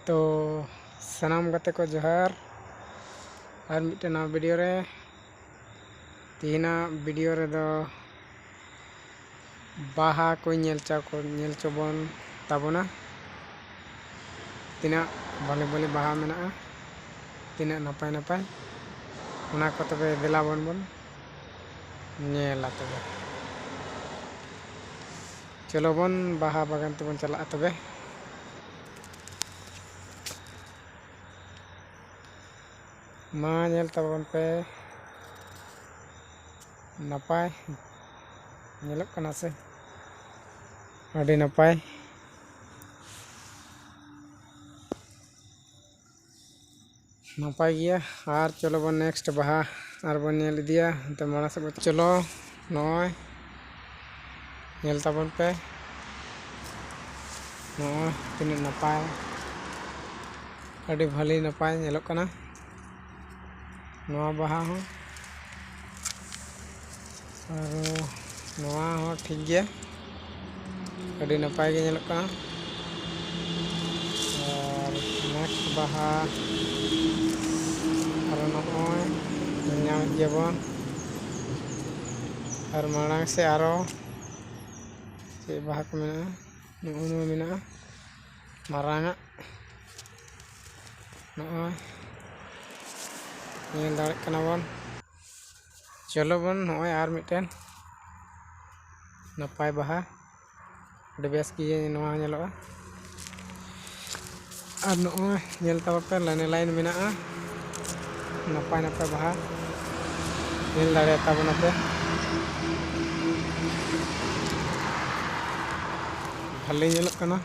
तो सनाम गाते को जोहार और मिट्टे नवा वीडियो रे तीना वीडियो रे दो बाहा को नेल चोबन ताबोना तीना भले भले बाहा मेना तीना नपाय नपाय उना को तबे देला बन नेला तबे चलो बन बाहा बागान तबन चला तबे मा नेल तबन पे नपाय नेलक कना से अड़ी नपाय नपाय गया और चलो बन नेक्स्ट बाहा और बन नेल दिया तो माड़ा से चलो नॉय नेल तबन पे नॉय तीन नपाय अड़ी भली नपाय नेलक कना नवा बाहा हो और नवा हो ठीक गया अड़ी नपाय गे नेलक कना और नेक्स्ट बाहा और नॉय नाम जेबन और माड़ांग से आरो से बाहा को मेना नुनु मेना मारांगा नॉय नेल दाड़े कना बन चलो बन नॉय आर मिटेन नपाय बाहा अड़ी बेस की नवा नेलोगा और नॉय नेल तब पे लाइन लाइन मेना नपाय नपाय बाहा नेल दाड़े ताबना पे भले नेलक कना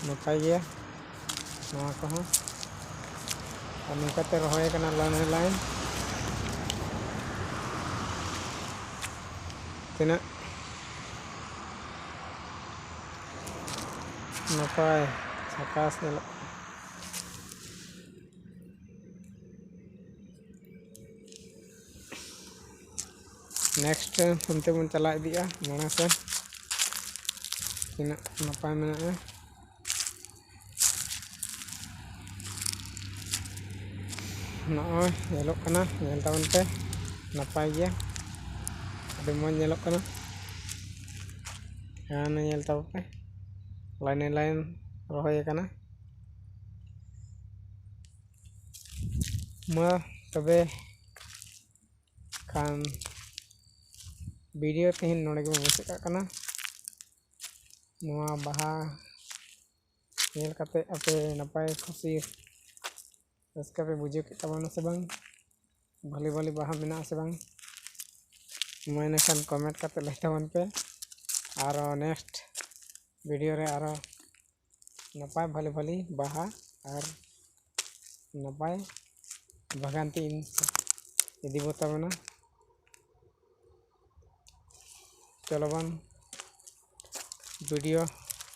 नपाय गया नवा को हो और नौकाते रहोय कना लाइन लाइन तीना नपाय सकाश नेलक नेक्स्ट हमते बन चला इदिया माड़ा से तीना नपाय मेना नॉय नेलक कना नेल ताबन पे नपाय गया अभी मज नेलक कना यान नेल ताब पे लाइन लाइन रहोय कना मा तबे खान वीडियो तीन नोड़े के मुचाद कना नवा बाहा नेल काते अपे नपाय खुशी रस्का पे बुझे के तबना से बांग भले भले बाहा मेना से बांग मैंने खान कमेंट करते लैता मन पे और नेक्स्ट वीडियो रे और नपाय भले भले बाहा और नपाय बागानती इदी बताबना चलो बन वीडियो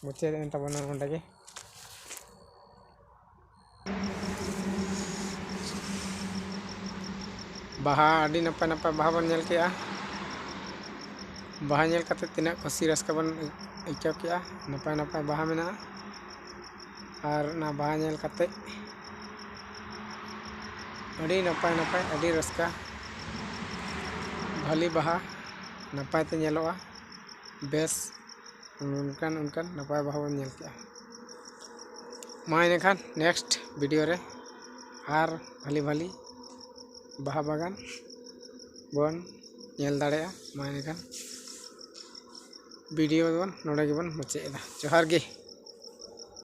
मुचाद तबना नोंडे बाहा अड़ी नपाय नपाय बाहा बन नेल के बाहा नेल काते तीना खुशी रस्का बन आइकाव के नपाय नपाय बाहा मेना और ना बाहा नेल काते अड़ी नपाय नपाय अड़ी रस्का भली बाहा नपाय ते नेलोगा बेस उनकान नपाय बाहा बन नेल के मा इनखान नेक्स्ट वीडियो रे और भली भली बाहा बागान बन नेल दाड़ेया मा इनखान वीडियो बन नोड़े गेबन मुचाद जोहार गे।